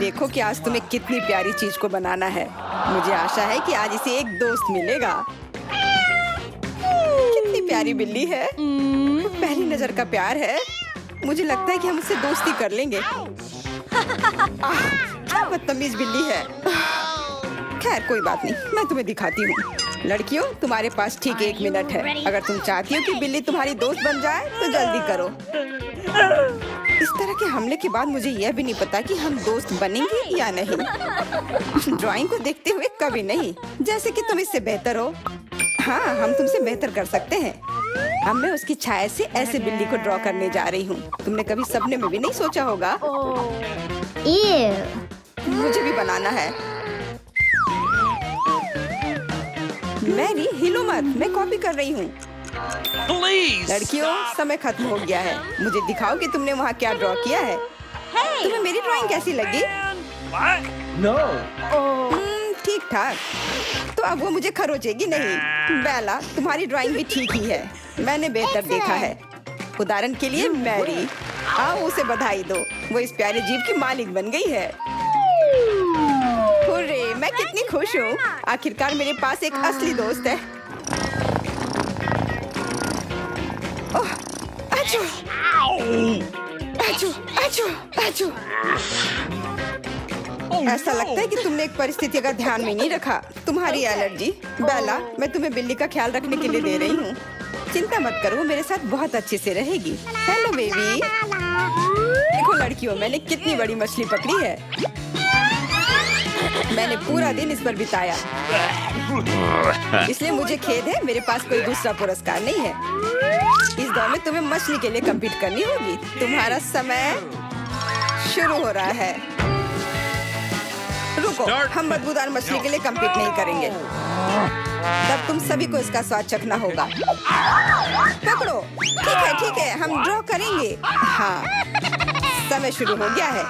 देखो कि आज तुम्हें कितनी प्यारी चीज को बनाना है। मुझे आशा है कि आज इसे एक दोस्त मिलेगा। कितनी प्यारी बिल्ली है। पहली नजर का प्यार है। मुझे लगता है कि हम उससे दोस्ती कर लेंगे। क्या बदतमीज बिल्ली है। खैर कोई बात नहीं, मैं तुम्हें दिखाती हूँ। लड़कियों, तुम्हारे पास ठीक 1 मिनट है। अगर तुम चाहती हो कि बिल्ली तुम्हारी दोस्त बन जाए तो जल्दी करो। इस तरह के हमले के बाद मुझे यह भी नहीं पता कि हम दोस्त बनेंगे या नहीं। ड्राइंग को देखते हुए कभी नहीं, जैसे कि तुम इससे बेहतर हो। हाँ, हम तुमसे बेहतर कर सकते हैं। अब मैं उसकी छाया से ऐसे बिल्ली को ड्रॉ करने जा रही हूँ। तुमने कभी सपने में भी नहीं सोचा होगा। मुझे भी बनाना है। मैरी, हिलो मत, मैं कॉपी कर रही हूँ। लड़कियों, समय खत्म हो गया है। मुझे दिखाओ कि तुमने वहाँ क्या ड्रॉ किया है। तुम्हें मेरी ड्राइंग कैसी लगी? ठीक ठाक। तो अब वो मुझे खरोचेगी नहीं। बेला, तुम्हारी ड्राइंग भी ठीक ही है। मैंने बेहतर देखा है। उदाहरण के लिए मैरी, आओ उसे बधाई दो। वो इस प्यारे जीव की मालिक बन गई है। हुर्रे, मैं कितनी खुश हूँ। आखिरकार मेरे पास एक असली दोस्त है। ओह, आजू, आजू, आजू, आजू। ऐसा लगता है कि तुमने एक परिस्थिति का ध्यान में नहीं रखा। तुम्हारी एलर्जी। बेला, मैं तुम्हें बिल्ली का ख्याल रखने के लिए दे रही हूँ। चिंता मत करो, वो मेरे साथ बहुत अच्छे से रहेगी। Hello baby. देखो लड़कियों, मैंने कितनी बड़ी मछली पकड़ी है। मैंने पूरा दिन इस पर बिताया, इसलिए मुझे खेद है मेरे पास कोई दूसरा पुरस्कार नहीं है। इस दौर में तुम्हें मछली के लिए कम्पीट करनी होगी। तुम्हारा समय शुरू हो रहा है। रुको, हम बदबूदार मछली के लिए कम्पीट नहीं करेंगे। तब तुम सभी को इसका स्वाद चखना होगा। पकड़ो। ठीक है, हम ड्रॉ करेंगे। हाँ, समय शुरू हो गया है।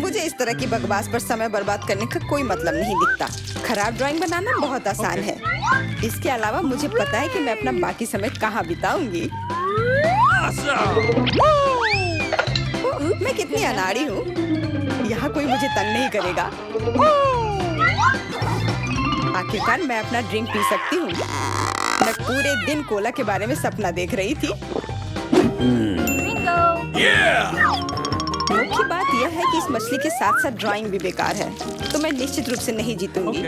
मुझे इस तरह की बकवास पर समय बर्बाद करने का कोई मतलब नहीं दिखता। खराब ड्राइंग बनाना बहुत आसान है। इसके अलावा मुझे पता है कि मैं अपना बाकी समय कहाँ बिताऊंगी। मैं कितनी अनाड़ी हूँ। यहाँ कोई मुझे तंग नहीं करेगा। आखिरकार मैं अपना ड्रिंक पी सकती हूँ। मैं पूरे दिन कोला के बारे में सपना देख रही थी। मुख्य बात यह है कि इस मछली के साथ साथ ड्राइंग भी बेकार है, तो मैं निश्चित रूप से नहीं जीतूंगी।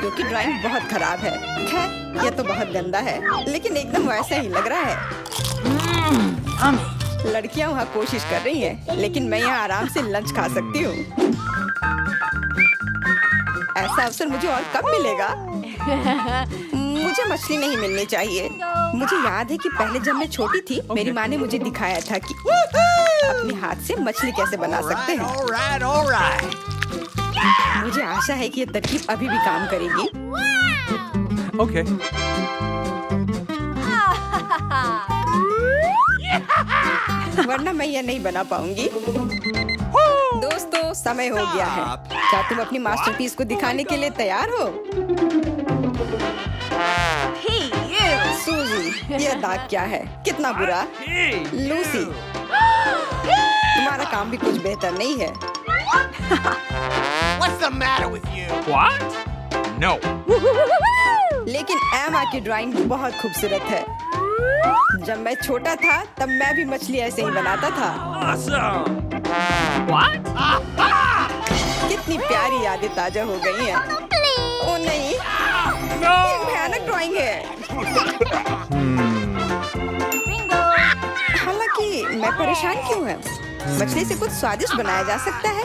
क्योंकि ड्राइंग बहुत खराब है। खैर, यह तो बहुत गंदा है, लेकिन एकदम वैसा ही लग रहा है। लड़कियां वहाँ कोशिश कर रही हैं, लेकिन मैं यहाँ आराम से लंच खा सकती हूँ। ऐसा अवसर मुझे और कब मिलेगा? मुझे मछली नहीं मिलनी चाहिए। मुझे याद है कि पहले जब मैं छोटी थी, मेरी माँ ने मुझे दिखाया था कि अपने हाथ से मछली कैसे बना सकते हैं। मुझे आशा है कि ये तरकीब अभी भी काम करेगी। Okay. वरना मैं यह नहीं बना पाऊंगी। दोस्तों, समय हो गया है। क्या तुम अपनी मास्टरपीस को दिखाने के लिए तैयार हो? सूजी, यह दाग क्या है? कितना बुरा। लूसी, तुम्हारा काम भी कुछ बेहतर नहीं है। What's the matter with you? What? No. लेकिन एमा की ड्राइंग बहुत खूबसूरत है। जब मैं छोटा था तब मैं भी मछली ऐसे ही बनाता था। Awesome. What? कितनी प्यारी यादें ताजा हो गई हैं। ओ नहीं, No. ये भयानक ड्राइंग है। हालांकि मैं परेशान क्यों है? मछली से कुछ स्वादिष्ट बनाया जा सकता है,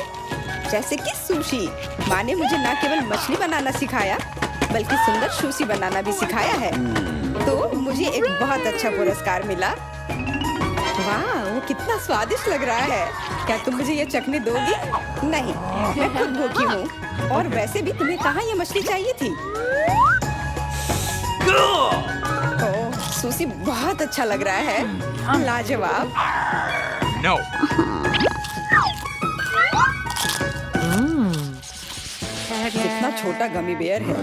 जैसे कि सुशी। माँ ने मुझे न केवल मछली बनाना सिखाया, बल्कि सुंदर सुशी बनाना भी सिखाया है। तो मुझे एक बहुत अच्छा पुरस्कार मिला। वाह, वो कितना स्वादिष्ट लग रहा है। क्या तुम मुझे ये चखने दोगी? नहीं, मैं खुद भूखी हूँ। और वैसे भी तुम्हें कहाँ ये मछली चाहिए थी? ओह, सुशी बहुत अच्छा लग रहा है। लाजवाब। No. कितना छोटा गमी बेयर है।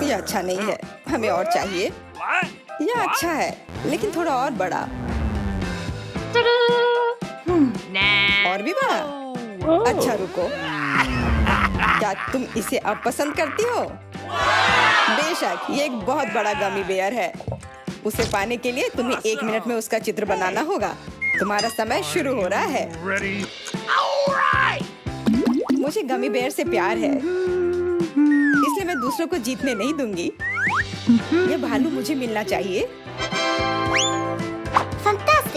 ये अच्छा नहीं है, हमें और चाहिए। What? यह अच्छा है, लेकिन थोड़ा और बड़ा। और भी बड़ा? अच्छा रुको, क्या तुम इसे अब पसंद करती हो? बेशक, ये एक बहुत बड़ा गमी बेयर है। उसे पाने के लिए तुम्हें 1 मिनट में उसका चित्र बनाना होगा। तुम्हारा समय शुरू हो रहा है। Ready? मुझे गमी बेयर से प्यार है, इसलिए मैं दूसरों को जीतने नहीं दूंगी। ये भालू मुझे मिलना चाहिए।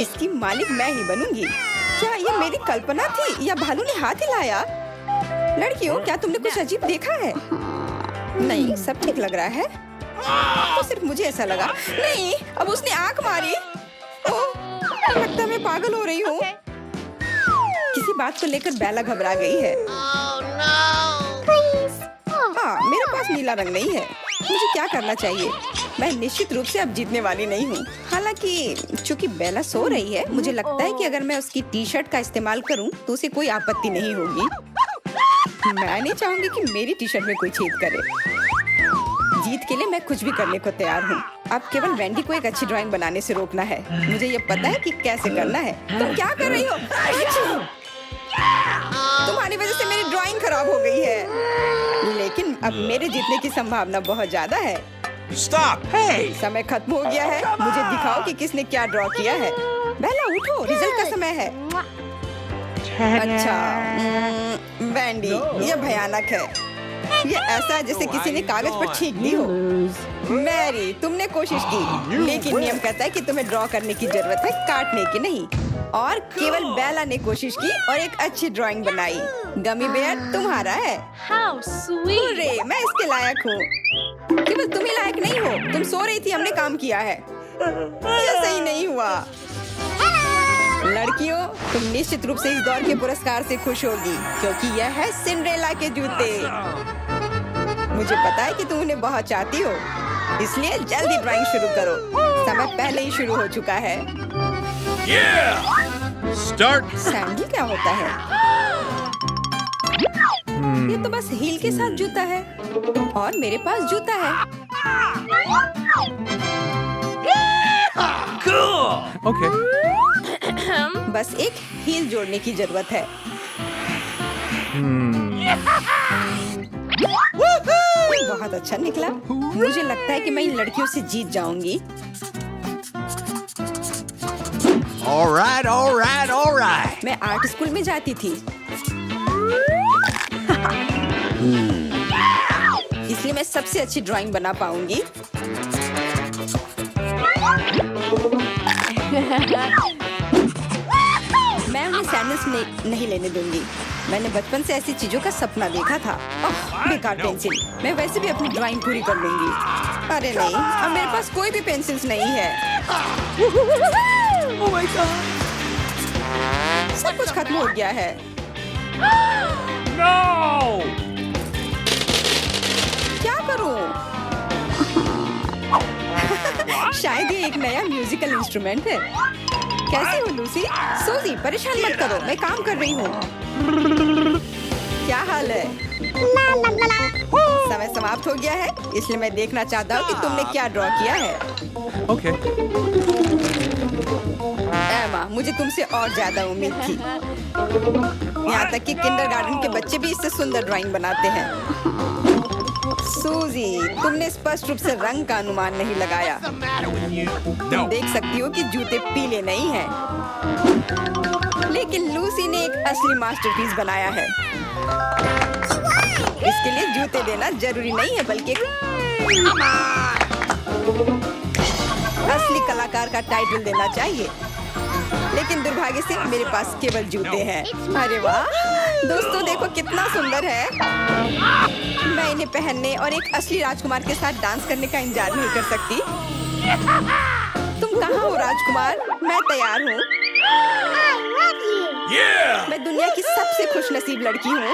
इसकी मालिक मैं ही बनूंगी। क्या ये मेरी कल्पना थी या भालू ने हाथ हिलाया? लड़कियों, क्या तुमने कुछ अजीब देखा है? नहीं, सब ठीक लग रहा है। तो सिर्फ मुझे ऐसा लगा। नहीं, अब उसने आंख मारी। ओह, लगता है मैं पागल हो रही हूँ। किसी बात को लेकर बेला घबरा गई है। हाँ, मेरे पास नीला रंग नहीं है। मुझे क्या करना चाहिए? मैं निश्चित रूप से अब जीतने वाली नहीं हूँ। हालांकि चूंकि बेला सो रही है, मुझे लगता है कि अगर मैं उसकी टी-शर्ट का इस्तेमाल करूँ तो उसे कोई आपत्ति नहीं होगी। मैं नहीं चाहूंगी कि मेरी टी-शर्ट में कोई छेद करे। जीत के लिए मैं कुछ भी करने को तैयार हूँ। अब केवल वेंडी को एक अच्छी ड्राइंग बनाने से रोकना है। मुझे ये पता है कि कैसे करना है। तुम क्या कर रही हो? तुम्हारी वजह से मेरी ड्राइंग खराब हो गई है। लेकिन अब मेरे जीतने की संभावना बहुत ज्यादा है। Stop! Hey! समय खत्म हो गया है। मुझे दिखाओ कि किसने क्या ड्रॉ किया है। बेला उठो, रिजल्ट का समय है। अच्छा, वेंडी, ये भयानक है। ये ऐसा है जैसे किसी ने कागज पर छींक दी हो। मैरी, तुमने कोशिश की, लेकिन नियम कहता है कि तुम्हें ड्रॉ करने की जरूरत है, काटने की नहीं। और केवल बेला ने कोशिश की और एक अच्छी ड्राइंग बनाई। गमी बेयर तुम्हारा है। How sweet! हुर्रे, मैं इसके लायक हूँ। केवल तुम ही लायक नहीं हो। तुम सो रही थी, हमने काम किया है। ये सही नहीं हुआ। लड़कियों, तुम निश्चित रूप से इस दौर के पुरस्कार से खुश होगी, क्योंकि यह है सिंड्रेला के जूते। मुझे पता है कि तुम उन्हें बहुत चाहती हो, इसलिए जल्दी ड्राइंग शुरू करो। समय पहले ही शुरू हो चुका है। Yeah! Start! सैंडल क्या होता है? ये तो बस हील के साथ जूता है, और मेरे पास जूता है। Cool! Okay. बस एक हील जोड़ने की जरूरत है। बहुत अच्छा निकला। मुझे लगता है कि मैं इन लड़कियों से जीत जाऊंगी। All right, all right, all right. मैं आर्ट स्कूल में जाती थी, इसलिए मैं सबसे अच्छी ड्राइंग बना पाऊंगी। मैं उन्हें सैंडल्स नहीं लेने दूंगी। मैंने बचपन से ऐसी चीजों का सपना देखा था। ओह, बेकार पेंसिल। मैं वैसे भी अपनी ड्राइंग पूरी कर लूंगी। अरे नहीं, अब मेरे पास कोई भी पेंसिल्स नहीं है। Oh my God! सब कुछ खत्म हो गया है। No! क्या करूं? शायद ये एक नया म्यूजिकल इंस्ट्रूमेंट है। कैसी हो लूसी? सूजी, परेशान मत करो, मैं काम कर रही हूँ। क्या हाल है? समय समाप्त हो गया है, इसलिए मैं देखना चाहता हूँ कि तुमने क्या ड्रॉ किया है। Okay. एमा, मुझे तुमसे और ज्यादा उम्मीद थी। यहाँ तक कि किंडरगार्टन के बच्चे भी इससे सुंदर ड्राइंग बनाते हैं। सूजी, तुमने स्पष्ट रूप से रंग का अनुमान नहीं लगाया। तुम No. देख सकती हो कि जूते पीले नहीं हैं, लेकिन लूसी ने एक असली मास्टरपीस बनाया है। इसके लिए जूते देना जरूरी नहीं है, बल्कि असली कलाकार का टाइटल देना चाहिए। लेकिन दुर्भाग्य से मेरे पास केवल जूते हैं। अरे वाह दोस्तों, देखो कितना सुंदर है। मैं इन्हें पहनने और एक असली राजकुमार के साथ डांस करने का इंतजार नहीं कर सकती। तुम कहाँ हो राजकुमार? मैं तैयार हूँ। Yeah! मैं दुनिया की सबसे खुशनसीब लड़की हूँ।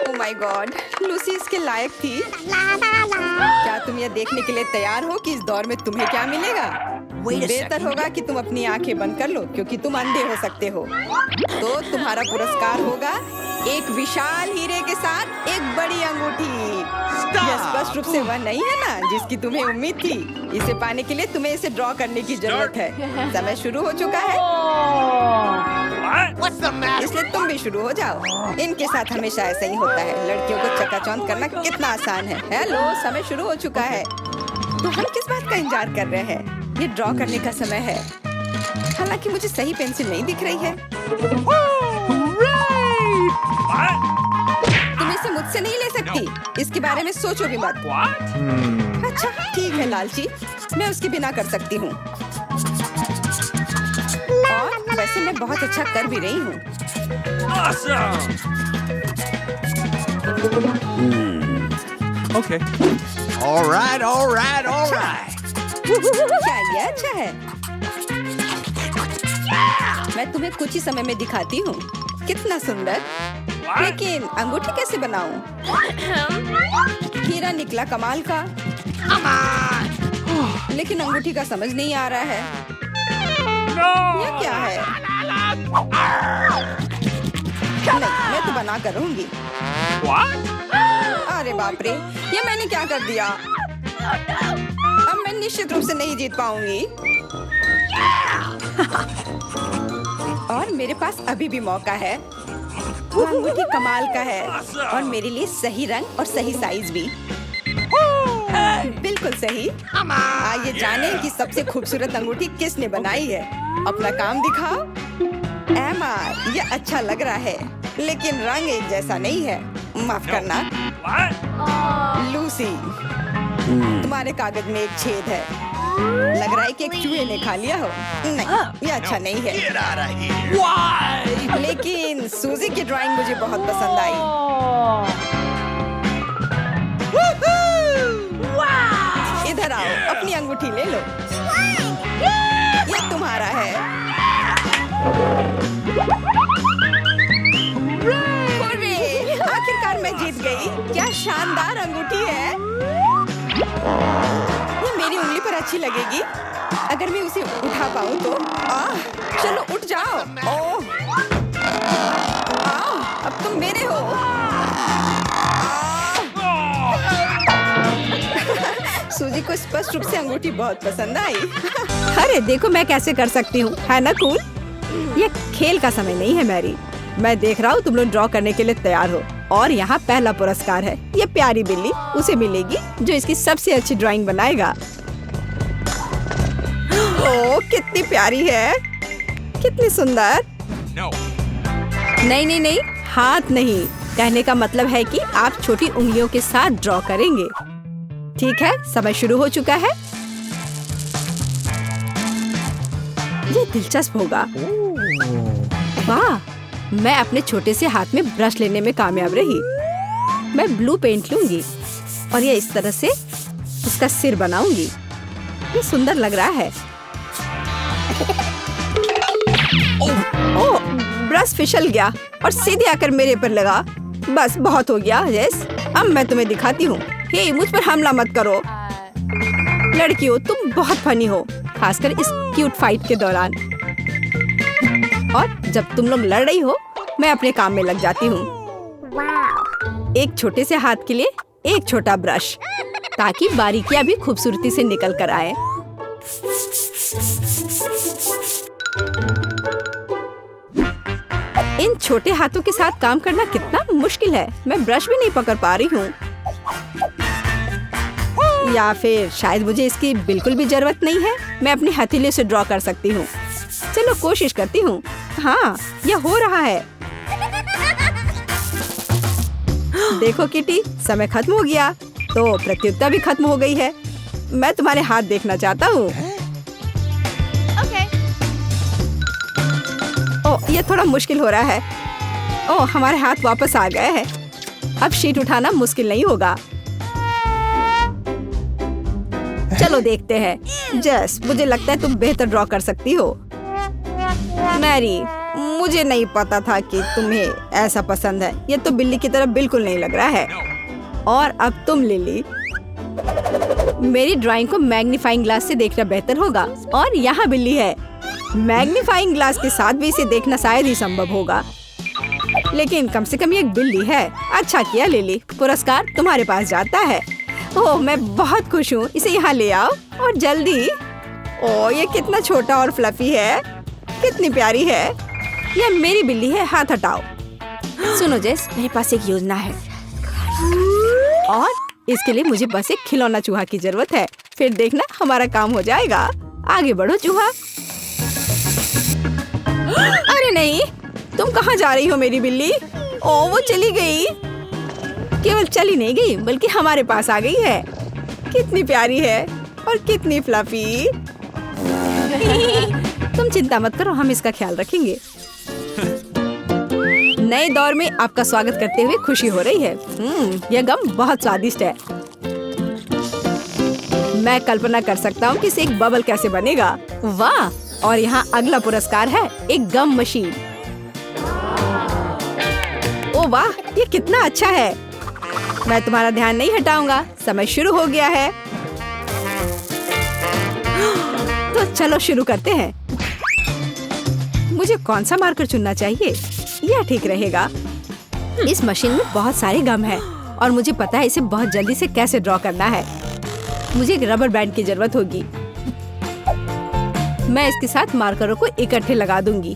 ओह माय गॉड, लूसी इसके लायक थी। क्या तुम यह देखने के लिए तैयार हो कि इस दौर में तुम्हें क्या मिलेगा? बेहतर होगा कि तुम अपनी आंखें बंद कर लो क्योंकि तुम अंधे हो सकते हो। तो तुम्हारा पुरस्कार होगा एक विशाल हीरे के साथ एक बड़ी अंगूठी। यह स्पष्ट रूप से वह नहीं है ना जिसकी तुम्हें उम्मीद थी। इसे पाने के लिए तुम्हें इसे ड्रॉ करने की जरूरत है। समय शुरू हो चुका है, इसलिए तुम भी शुरू हो जाओ। इनके साथ हमेशा ऐसा ही होता है। लड़कियों को चकाचौंध करना कितना आसान है। हेलो, समय शुरू हो चुका है। तो हम किस बात का इंतजार कर रहे हैं? ये ड्रॉ करने का समय है। हालांकि मुझे सही पेंसिल नहीं दिख रही है। तुम इसे मुझसे नहीं ले सकती। इसके बारे में सोचो भी मत। अच्छा ठीक है लालची, मैं उसके बिना कर सकती हूँ। और वैसे मैं बहुत अच्छा कर भी रही हूँ। Okay. All right, all right, all right. क्या ये अच्छा है? मैं तुम्हें कुछ ही समय में दिखाती हूँ। कितना सुंदर। लेकिन अंगूठी कैसे बनाऊं? हीरा निकला कमाल का, लेकिन अंगूठी का समझ नहीं आ रहा है। यह क्या है? नहीं, मैं तो बना कर रहूंगी। अरे बाप रे, ये मैंने क्या कर दिया? अब मैं निश्चित रूप से नहीं जीत पाऊंगी। और मेरे पास अभी भी मौका है। वो अंगूठी कमाल का है और मेरे लिए सही रंग और सही साइज भी। बिल्कुल सही। आइए जानें कि सबसे खूबसूरत अंगूठी किसने बनाई है। अपना काम दिखाओ। एमा, ये अच्छा लग रहा है, लेकिन रंग एक जैसा नहीं है। माफ करना। लूसी, तुम्हारे कागज में एक छेद है। लग रहा है कि एक चूहे ने खा लिया हो। नहीं, ये अच्छा नहीं है। लेकिन सूजी की ड्राइंग मुझे बहुत पसंद आई। इधर आओ, अपनी अंगूठी ले लो। ये तुम्हारा है। हुर्रे! आखिरकार मैं जीत गई। क्या शानदार अंगूठी है। ये मेरी उंगली पर अच्छी लगेगी अगर मैं उसे उठा पाऊँ तो। चलो उठ जाओ। ओह, आओ, अब तुम मेरे हो। सूजी को स्पष्ट रूप से अंगूठी बहुत पसंद आई। अरे देखो मैं कैसे कर सकती हूँ, है ना कूल? ये खेल का समय नहीं है मैरी। मैं देख रहा हूँ तुम लोग ड्रॉ करने के लिए तैयार हो। और यहाँ पहला पुरस्कार है। ये प्यारी बिल्ली उसे मिलेगी जो इसकी सबसे अच्छी ड्राइंग बनाएगा। ओह, कितनी प्यारी है, कितनी सुंदर। नहीं नहीं नहीं, हाथ नहीं। कहने का मतलब है कि आप छोटी उंगलियों के साथ ड्रॉ करेंगे। ठीक है, समय शुरू हो चुका है। ये दिलचस्प होगा। वाह, मैं अपने छोटे से हाथ में ब्रश लेने में कामयाब रही। मैं ब्लू पेंट लूंगी और ये इस तरह से इसका सिर बनाऊंगी। ये सुंदर लग रहा है। ओह, ब्रश फिसल गया और सीधे आकर मेरे पर लगा। बस बहुत हो गया जेस। अब मैं तुम्हें दिखाती हूँ। हे, मुझ पर हमला मत करो। लड़कियों, तुम बहुत फनी हो, खासकर इस क्यूट फाइट के दौरान। और जब तुम लोग लड़ रही हो, मैं अपने काम में लग जाती हूँ। एक छोटे से हाथ के लिए एक छोटा ब्रश, ताकि बारीकियां भी खूबसूरती से निकल कर आए। इन छोटे हाथों के साथ काम करना कितना मुश्किल है। मैं ब्रश भी नहीं पकड़ पा रही हूँ। या फिर शायद मुझे इसकी बिल्कुल भी जरूरत नहीं है। मैं अपनी हथेली से ड्रॉ कर सकती हूँ। चलो कोशिश करती हूँ। हाँ, यह हो रहा है। देखो किटी, समय खत्म हो गया, तो प्रतियोगिता भी खत्म हो गई है। मैं तुम्हारे हाथ देखना चाहता हूँ। ओह, यह थोड़ा मुश्किल हो रहा है। ओह, हमारे हाथ वापस आ गए हैं। अब शीट उठाना मुश्किल नहीं होगा। चलो देखते हैं। जस, मुझे लगता है तुम बेहतर ड्रॉ कर सकती हो। मैरी, मुझे नहीं पता था कि तुम्हें ऐसा पसंद है। ये तो बिल्ली की तरह बिल्कुल नहीं लग रहा है। और अब तुम लिली। मेरी ड्राइंग को मैग्नीफाइंग ग्लास से देखना बेहतर होगा। और यहाँ बिल्ली है। मैग्नीफाइंग ग्लास के साथ भी इसे देखना शायद ही संभव होगा, लेकिन कम से कम ये एक बिल्ली है। अच्छा किया लिली, पुरस्कार तुम्हारे पास जाता है। ओह, मैं बहुत खुश हूँ। इसे यहाँ ले आओ और जल्दी। ओह, ये कितना छोटा और फ्लफी है, कितनी प्यारी है। ये मेरी बिल्ली है, हाथ हटाओ। सुनो जेस, मेरे पास एक योजना है और इसके लिए मुझे बस एक खिलौना चूहा की जरूरत है। फिर देखना हमारा काम हो जाएगा। आगे बढ़ो चूहा। अरे नहीं, तुम कहाँ जा रही हो मेरी बिल्ली? ओह, वो चली गई। केवल चली नहीं गई बल्कि हमारे पास आ गई है। कितनी प्यारी है और कितनी फ्लफी। तुम चिंता मत करो, हम इसका ख्याल रखेंगे। नए दौर में आपका स्वागत करते हुए खुशी हो रही है। यह गम बहुत स्वादिष्ट है। मैं कल्पना कर सकता हूँ कि इसे एक बबल कैसे बनेगा। वाह! और यहाँ अगला पुरस्कार है एक गम मशीन। ओ वाह, ये कितना अच्छा है। मैं तुम्हारा ध्यान नहीं हटाऊंगा। समय शुरू हो गया है, तो चलो शुरू करते हैं। मुझे कौन सा मार्कर चुनना चाहिए? यह ठीक रहेगा। इस मशीन में बहुत सारे गम हैं और मुझे पता है इसे बहुत जल्दी से कैसे ड्रॉ करना है। मुझे एक रबर बैंड की जरूरत होगी। मैं इसके साथ मार्करों को इकट्ठे लगा दूंगी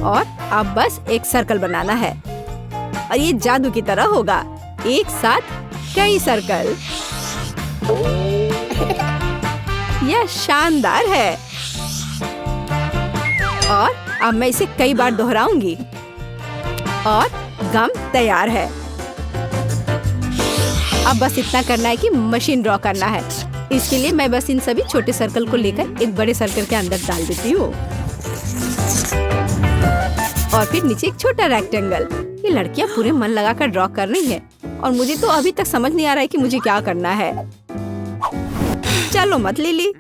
और अब बस एक सर्कल बनाना है और ये जादू की तरह होगा। एक साथ कई सर्कल। यह शानदार है और अब मैं इसे कई बार दोहराऊंगी और गम तैयार है। अब बस इतना करना है कि मशीन ड्रॉ करना है। इसके लिए मैं बस इन सभी छोटे सर्कल को लेकर एक बड़े सर्कल के अंदर डाल देती हूँ और फिर नीचे एक छोटा रेक्टेंगल। ये लड़कियाँ पूरे मन लगाकर ड्रॉ कर रही हैं और मुझे तो अभी तक समझ नहीं आ रहा है कि मुझे क्या करना है। चलो मत लिली,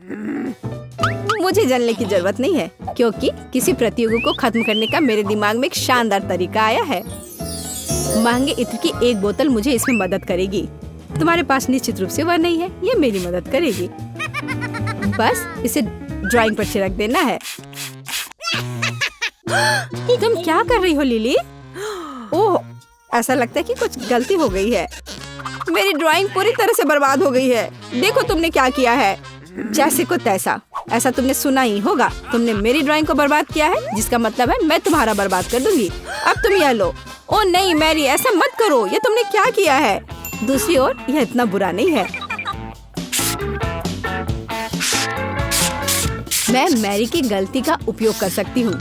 मुझे जलने की जरूरत नहीं है क्योंकि किसी प्रतियोगी को खत्म करने का मेरे दिमाग में एक शानदार तरीका आया है। महंगे इत्र की एक बोतल मुझे इसमें मदद करेगी। तुम्हारे पास निश्चित रूप से वह नहीं है, ये मेरी मदद करेगी। बस इसे ड्राइंग पर छिड़क देना है। तुम क्या कर रही हो लिली? ओह, ऐसा लगता है कि कुछ गलती हो गई है। मेरी ड्राइंग पूरी तरह से बर्बाद हो गई है। देखो तुमने क्या किया है। जैसे को तैसा, ऐसा तुमने सुना ही होगा। तुमने मेरी ड्राइंग को बर्बाद किया है, जिसका मतलब है मैं तुम्हारा बर्बाद कर दूंगी। अब तुम यह लो। ओ नहीं मैरी, ऐसा मत करो। ये तुमने क्या किया है? दूसरी ओर यह इतना बुरा नहीं है। मैं मैरी की गलती का उपयोग कर सकती हूँ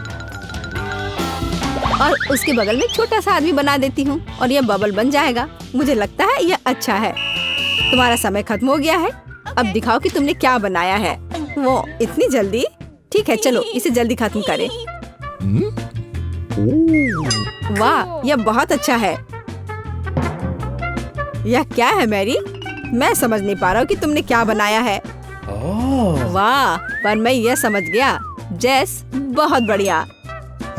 और उसके बगल में छोटा सा आदमी बना देती हूँ और यह बबल बन जाएगा। मुझे लगता है यह अच्छा है। तुम्हारा समय खत्म हो गया है। अब दिखाओ कि तुमने क्या बनाया है। वो इतनी जल्दी? ठीक है, चलो इसे जल्दी खत्म करें। वाह, यह बहुत अच्छा है। यह क्या है मैरी? मैं समझ नहीं पा रहा हूँ कि तुमने क्या बनाया है। वाह, पर मैं यह समझ गया। जेस, बहुत बढ़िया।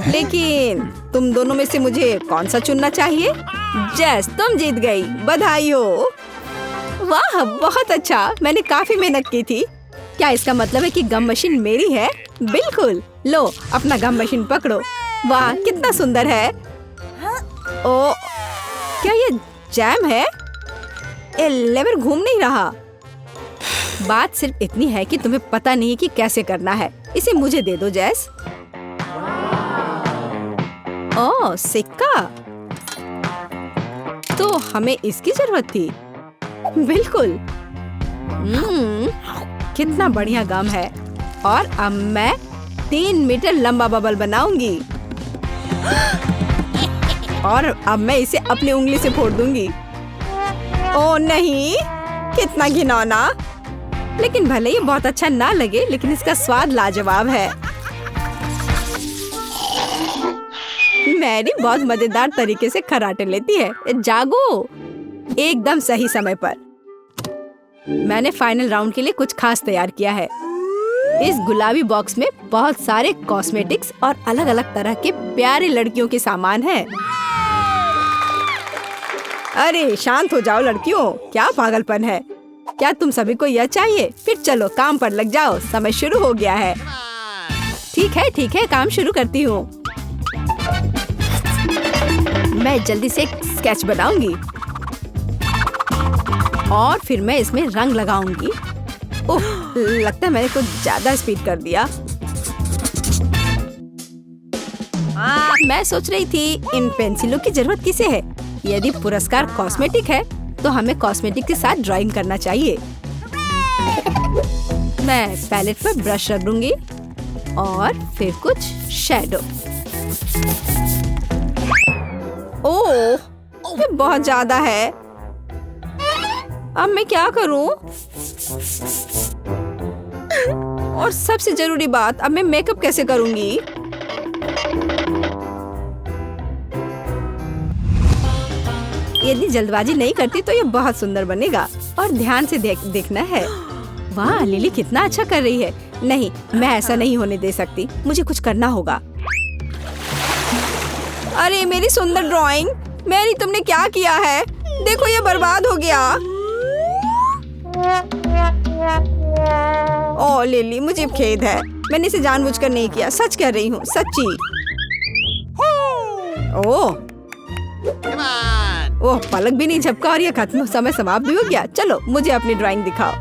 लेकिन तुम दोनों में से मुझे कौन सा चुनना चाहिए? जेस, तुम जीत गई। बधाई हो। वाह, बहुत अच्छा। मैंने काफी मेहनत की थी। क्या इसका मतलब है कि गम मशीन मेरी है? बिल्कुल। लो, अपना गम मशीन पकड़ो। वाह, कितना सुंदर है। ओ, क्या ये जैम है? ये लेवर घूम नहीं रहा। बात सिर्फ इतनी है कि तुम्हें पता नहीं है कि कैसे करना है। इसे मुझे दे दो जेस। ओह, सिक्का। तो हमें इसकी जरूरत थी। बिल्कुल। कितना बढ़िया गम है। और अब मैं 3 मीटर लंबा बबल बनाऊंगी और अब मैं इसे अपनी उंगली से फोड़ दूंगी। ओह नहीं, कितना घिनौना। लेकिन भले ही बहुत अच्छा ना लगे, लेकिन इसका स्वाद लाजवाब है। मैरी बहुत मजेदार तरीके से खर्राटे लेती है। जागो, एकदम सही समय पर। मैंने फाइनल राउंड के लिए कुछ खास तैयार किया है। इस गुलाबी बॉक्स में बहुत सारे कॉस्मेटिक्स और अलग अलग तरह के प्यारे लड़कियों के सामान हैं। अरे शांत हो जाओ लड़कियों, क्या पागलपन है? क्या तुम सभी को यह चाहिए? फिर चलो काम पर लग जाओ, समय शुरू हो गया है। ठीक है, काम शुरू करती हूँ। मैं जल्दी से एक स्केच बनाऊंगी और फिर मैं इसमें रंग लगाऊंगी। ओह, लगता है मैंने कुछ ज्यादा स्पीड कर दिया। मैं सोच रही थी इन पेंसिलों की जरूरत किसे है? यदि पुरस्कार कॉस्मेटिक है तो हमें कॉस्मेटिक के साथ ड्राइंग करना चाहिए। मैं पैलेट पर ब्रश रख दूंगी और फिर कुछ शैडो। ओह, ये बहुत ज्यादा है। अब मैं क्या करूं? और सबसे जरूरी बात, अब मैं मेकअप कैसे करूंगी? यदि जल्दबाजी नहीं करती तो ये बहुत सुंदर बनेगा। और ध्यान से देखना है। वाह, लिली कितना अच्छा कर रही है। नहीं, मैं ऐसा नहीं होने दे सकती। मुझे कुछ करना होगा। अरे मेरी सुंदर ड्राइंग, मैरी तुमने क्या किया है? देखो ये बर्बाद हो गया। ओह लिली, मुझे खेद है। मैंने इसे जानबूझकर नहीं किया, सच कह रही हूँ, सच्ची। ओह, पलक भी नहीं झपका और ये खत्म, समय समाप्त भी हो गया। चलो मुझे अपनी ड्राइंग दिखाओ।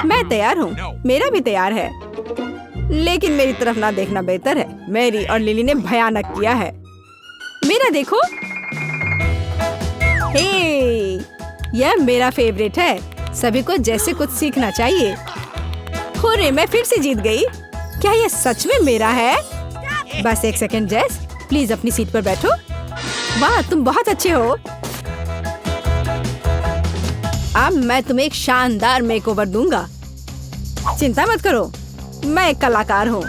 मैं तैयार हूँ, मेरा भी तैयार है, लेकिन मेरी तरफ ना देखना बेहतर है। मैरी और लिली ने भयानक किया है। मेरा देखो। हे, यह मेरा फेवरेट है। सभी को जैसे कुछ सीखना चाहिए। हुर्रे, मैं फिर से जीत गई। क्या यह सच में मेरा है? बस एक सेकंड जेस, प्लीज अपनी सीट पर बैठो। वाह, तुम बहुत अच्छे हो। अब मैं तुम्हें एक शानदार मेकओवर दूंगा। चिंता मत करो, मैं एक कलाकार हूँ।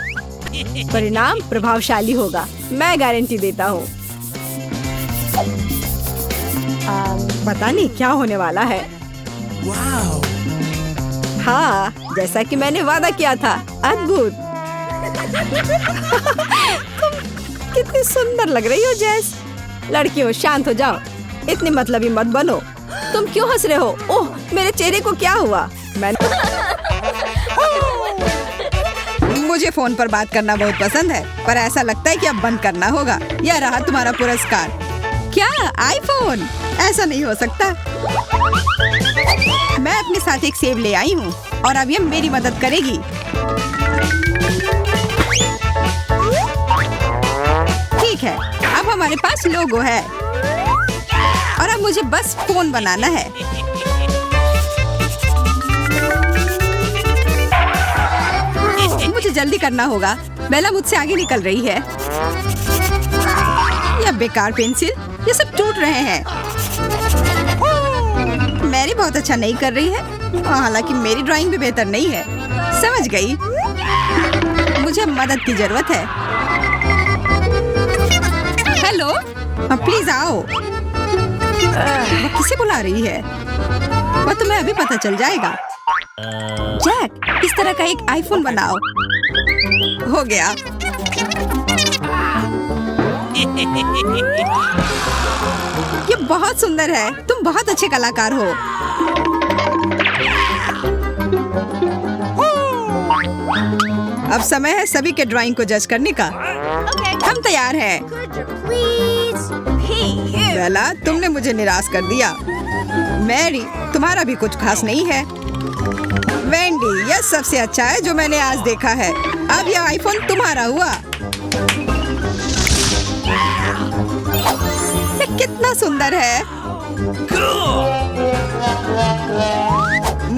परिणाम प्रभावशाली होगा, मैं गारंटी देता हूँ। पता नहीं क्या होने वाला है। हाँ, जैसा कि मैंने वादा किया था, अद्भुत। तुम कितनी सुंदर लग रही हो जेस। लड़कियों शांत हो जाओ, इतनी मतलबी मत बनो। तुम क्यों हंस रहे हो? ओह, मेरे चेहरे को क्या हुआ? मुझे फोन पर बात करना बहुत पसंद है, पर ऐसा लगता है कि अब बंद करना होगा। यह रहा तुम्हारा पुरस्कार। क्या आईफोन? ऐसा नहीं हो सकता। मैं अपने साथ एक सेब ले आई हूँ और अब ये मेरी मदद करेगी। ठीक है, अब हमारे पास लोगो है और अब मुझे बस फोन बनाना है। मुझे जल्दी करना होगा, बेला मुझसे आगे निकल रही है। यह बेकार पेंसिल, ये सब टूट रहे हैं। मैरी बहुत अच्छा नहीं कर रही है, हालांकि मेरी ड्राइंग भी बेहतर नहीं है। समझ गई, मुझे मदद की जरूरत है। हेलो, प्लीज आओ। वो किसे बुला रही है? वो तुम्हें अभी पता चल जाएगा। जैक, इस तरह का एक आईफोन बनाओ। हो गया। ये बहुत सुंदर है, तुम बहुत अच्छे कलाकार हो। अब समय है सभी के ड्राइंग को जज करने का। हम तैयार हैं। बेला, तुमने मुझे निराश कर दिया। मैरी, तुम्हारा भी कुछ खास नहीं है। वेंडी, यह सबसे अच्छा है जो मैंने आज देखा है। अब यह आईफोन तुम्हारा हुआ। यह कितना सुंदर है।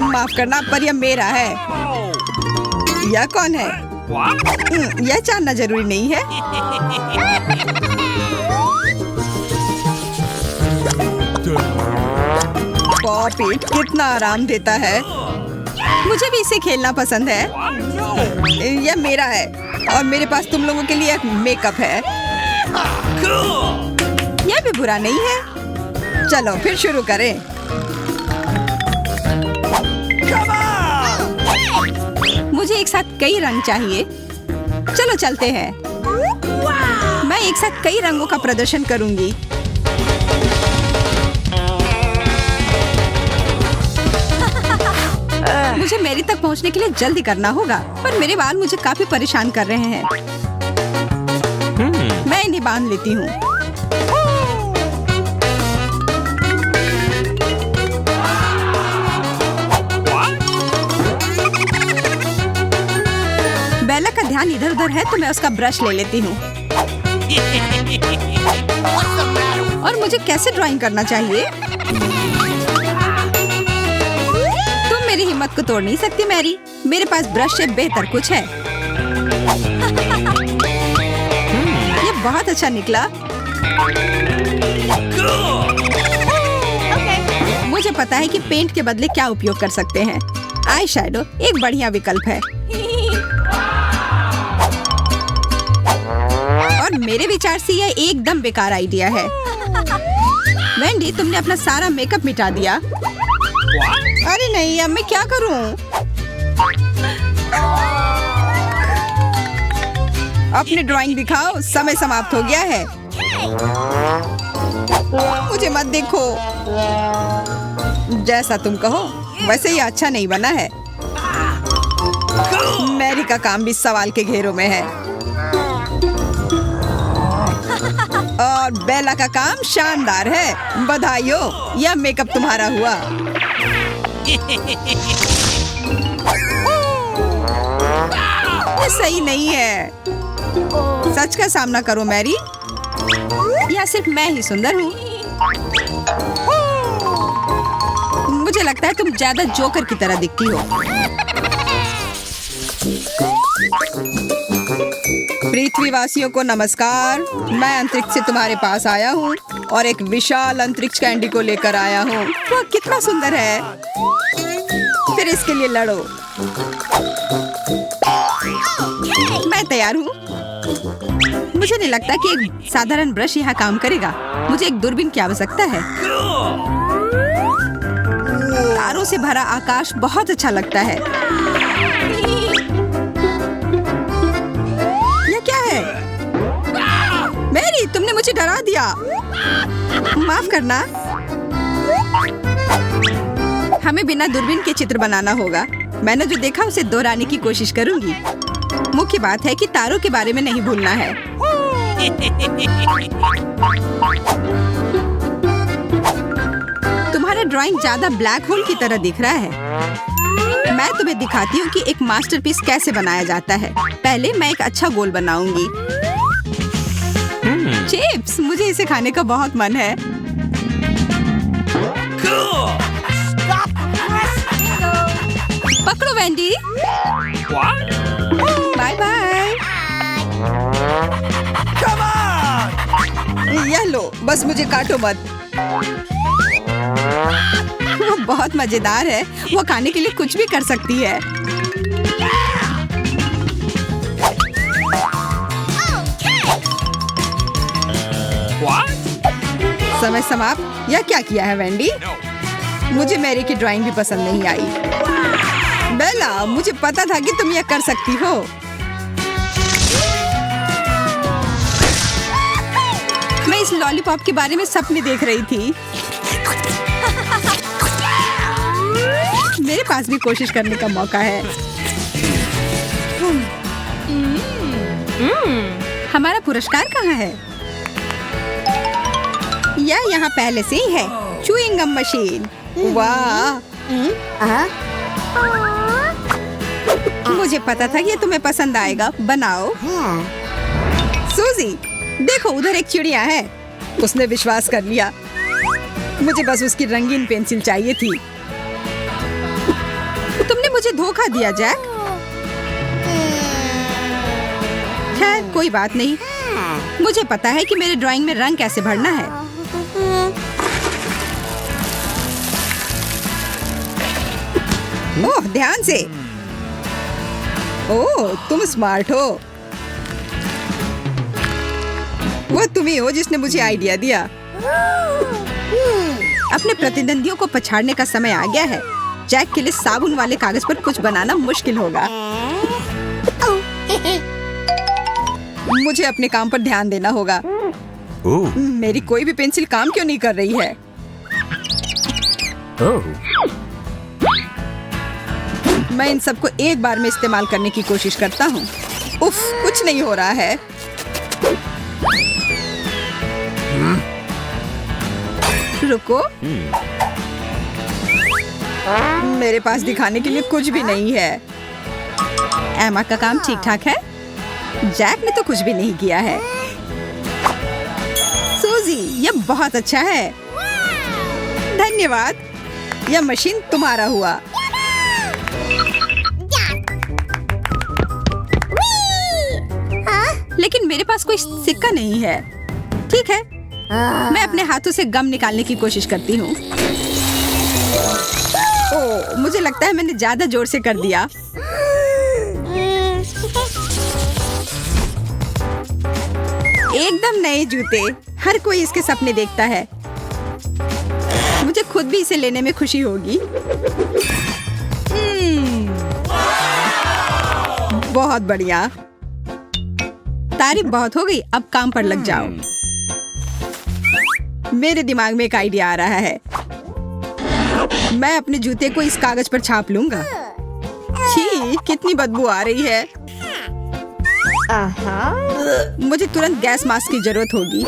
माफ करना, पर यह मेरा है। यह कौन है? यह जानना जरूरी नहीं है। पॉपिट कितना आराम देता है। मुझे भी इसे खेलना पसंद है। यह मेरा है और मेरे पास तुम लोगों के लिए एक मेकअप है। यह भी बुरा नहीं है। चलो फिर शुरू करें। मुझे एक साथ कई रंग चाहिए। चलो चलते हैं। मैं एक साथ कई रंगों का प्रदर्शन करूंगी। मुझे मेरी तक पहुंचने के लिए जल्दी करना होगा, पर मेरे बाल मुझे काफी परेशान कर रहे हैं। मैं इन्हें बांध लेती हूँ। बेला का ध्यान इधर उधर है तो मैं उसका ब्रश ले लेती हूँ। और मुझे कैसे ड्राइंग करना चाहिए? तुम मेरी हिम्मत को तोड़ नहीं सकती मैरी। मेरे पास ब्रश से बेहतर कुछ है। ये बहुत अच्छा निकला। मुझे पता है कि पेंट के बदले क्या उपयोग कर सकते हैं। आई शैडो एक बढ़िया विकल्प है। और मेरे विचार से यह एकदम बेकार आइडिया है। वेंडी, तुमने अपना सारा मेकअप मिटा दिया। अरे नहीं, अब मैं क्या करूं? अपनी ड्राइंग दिखाओ, समय समाप्त हो गया है। मुझे मत देखो। जैसा तुम कहो वैसे ये अच्छा नहीं बना है। मैरी का काम भी सवाल के घेरों में है। और बेला का काम शानदार है। बधाई हो, यह मेकअप तुम्हारा हुआ। ये सही नहीं है। सच का सामना करो मैरी। या सिर्फ मैं ही सुंदर हूँ? मुझे लगता है तुम ज्यादा जोकर की तरह दिखती हो। पृथ्वीवासियों को नमस्कार। मैं अंतरिक्ष से तुम्हारे पास आया हूँ और एक विशाल अंतरिक्ष कैंडी को लेकर आया हूँ। वह कितना सुंदर है। फिर इसके लिए लड़ो। मैं तैयार हूँ। मुझे नहीं लगता कि एक साधारण ब्रश यहाँ काम करेगा। मुझे एक दूरबीन की आवश्यकता है। तारों से भरा आकाश बहुत अच्छा लगता है। यह क्या है? मैरी, तुमने मुझे डरा दिया। माफ करना। हमें बिना दूरबीन के चित्र बनाना होगा। मैंने जो देखा उसे दोहराने की कोशिश करूंगी। मुख्य बात है कि तारों के बारे में नहीं भूलना है। तुम्हारा ड्राइंग ज्यादा ब्लैक होल की तरह दिख रहा है। मैं तुम्हें दिखाती हूँ कि एक मास्टरपीस कैसे बनाया जाता है। पहले मैं एक अच्छा गोल बनाऊंगी। चिप्स, मुझे इसे खाने का बहुत मन है। पकड़ो वेंडी। Bye bye. यह लो, बस मुझे काटो मत। वो बहुत मजेदार है। वो खाने के लिए कुछ भी कर सकती है। समय समाप्त। यह क्या किया है वेंडी? मुझे मैरी की ड्राइंग भी पसंद नहीं आई। बेला, मुझे पता था कि तुम यह कर सकती हो। मैं इस लॉलीपॉप के बारे में सपने देख रही थी। मेरे पास भी कोशिश करने का मौका है। हमारा पुरस्कार कहाँ है? यह यहाँ पहले से ही है। Chewing gum machine. वाह, मुझे पता था कि ये तुम्हें पसंद आएगा। बनाओ। सूजी, देखो उधर एक चिड़िया है। उसने विश्वास कर लिया। मुझे बस उसकी रंगीन पेंसिल चाहिए थी। तुमने मुझे धोखा दिया जैक। खैर कोई बात नहीं। मुझे पता है कि मेरे ड्राइंग में रंग कैसे भरना है। ओह, ध्यान से। ओह, तुम स्मार्ट हो। वो तुम ही हो जिसने मुझे आइडिया दिया। अपने प्रतिद्वंदियों को पछाड़ने का समय आ गया है। जैक के लिए साबुन वाले कागज पर कुछ बनाना मुश्किल होगा। मुझे अपने काम पर ध्यान देना होगा। मेरी कोई भी पेंसिल काम क्यों नहीं कर रही है? मैं इन सबको एक बार में इस्तेमाल करने की कोशिश करता हूँ। उफ, कुछ नहीं हो रहा है। रुको, मेरे पास दिखाने के लिए कुछ भी नहीं है। एमा का काम ठीक ठाक है। जैक ने तो कुछ भी नहीं किया है। सूजी, यह बहुत अच्छा है। धन्यवाद। यह मशीन तुम्हारा हुआ। लेकिन मेरे पास कोई सिक्का नहीं है। ठीक है, मैं अपने हाथों से गम निकालने की कोशिश करती हूँ। ओह, मुझे लगता है मैंने ज्यादा जोर से कर दिया। एकदम नए जूते। हर कोई इसके सपने देखता है। मुझे खुद भी इसे लेने में खुशी होगी। बहुत बढ़िया। तारीफ बहुत हो गई, अब काम पर लग जाओ। मेरे दिमाग में एक आइडिया आ रहा है। मैं अपने जूते को इस कागज पर छाप लूंगा। छी, कितनी बदबू आ रही है। मुझे तुरंत गैस मास्क की जरूरत होगी।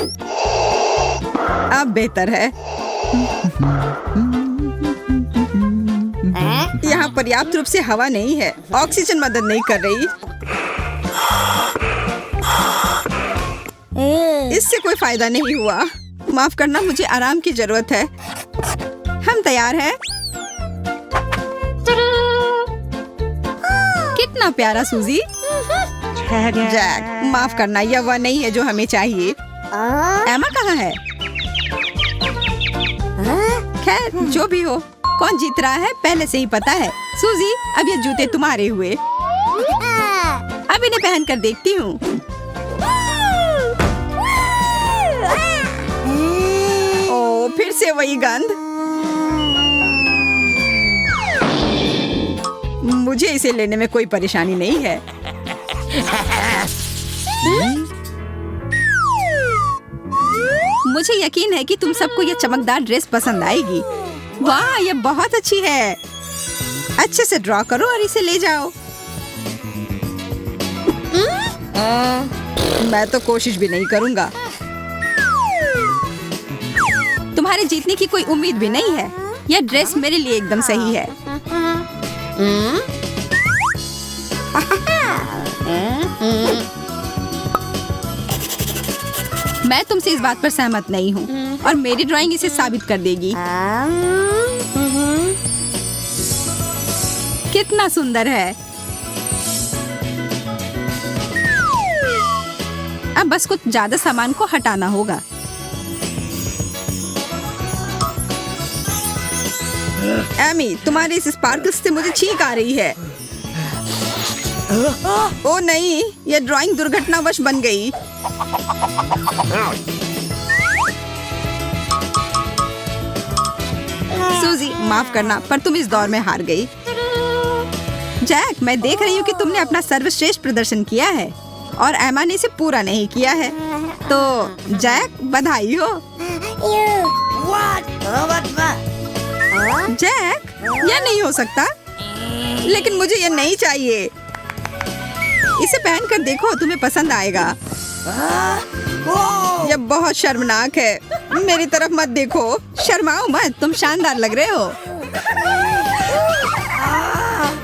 अब बेहतर है। यहाँ पर्याप्त रूप से हवा नहीं है। ऑक्सीजन मदद नहीं कर रही। इससे कोई फायदा नहीं हुआ। माफ करना, मुझे आराम की जरूरत है। हम तैयार हैं। कितना प्यारा सूजी। जैक, माफ करना, यह वह नहीं है जो हमें चाहिए। एमा कहाँ है? खैर, जो भी हो, कौन जीत रहा है पहले से ही पता है। सूजी, अब ये जूते तुम्हारे हुए। अब इन्हें पहन कर देखती हूँ। ओ, फिर से वही गंध। मुझे इसे लेने में कोई परेशानी नहीं है। मुझे यकीन है कि तुम सबको यह चमकदार ड्रेस पसंद आएगी। वाह, यह बहुत अच्छी है। अच्छे से ड्रॉ करो और इसे ले जाओ। मैं तो कोशिश भी नहीं करूंगा। तुम्हारे जीतने की कोई उम्मीद भी नहीं है। यह ड्रेस मेरे लिए एकदम सही है। मैं तुमसे इस बात पर सहमत नहीं हूँ और मेरी ड्राइंग इसे साबित कर देगी। कितना सुंदर है। अब बस कुछ ज्यादा सामान को हटाना होगा। एमी, तुम्हारे इस स्पार्कल्स से मुझे छींक आ रही है। ओ नहीं, यह ड्राइंग दुर्घटनावश बन गई। सूजी, माफ करना, पर तुम इस दौर में हार गई। जैक, मैं देख रही हूँ कि तुमने अपना सर्वश्रेष्ठ प्रदर्शन किया है और एमा ने इसे पूरा नहीं किया है। तो जैक, बधाई हो। जैक, यह नहीं हो सकता। लेकिन मुझे यह नहीं चाहिए। इसे पहन कर देखो, तुम्हें पसंद आएगा। यह बहुत शर्मनाक है। मेरी तरफ मत देखो। शर्माओ मत, तुम शानदार लग रहे हो।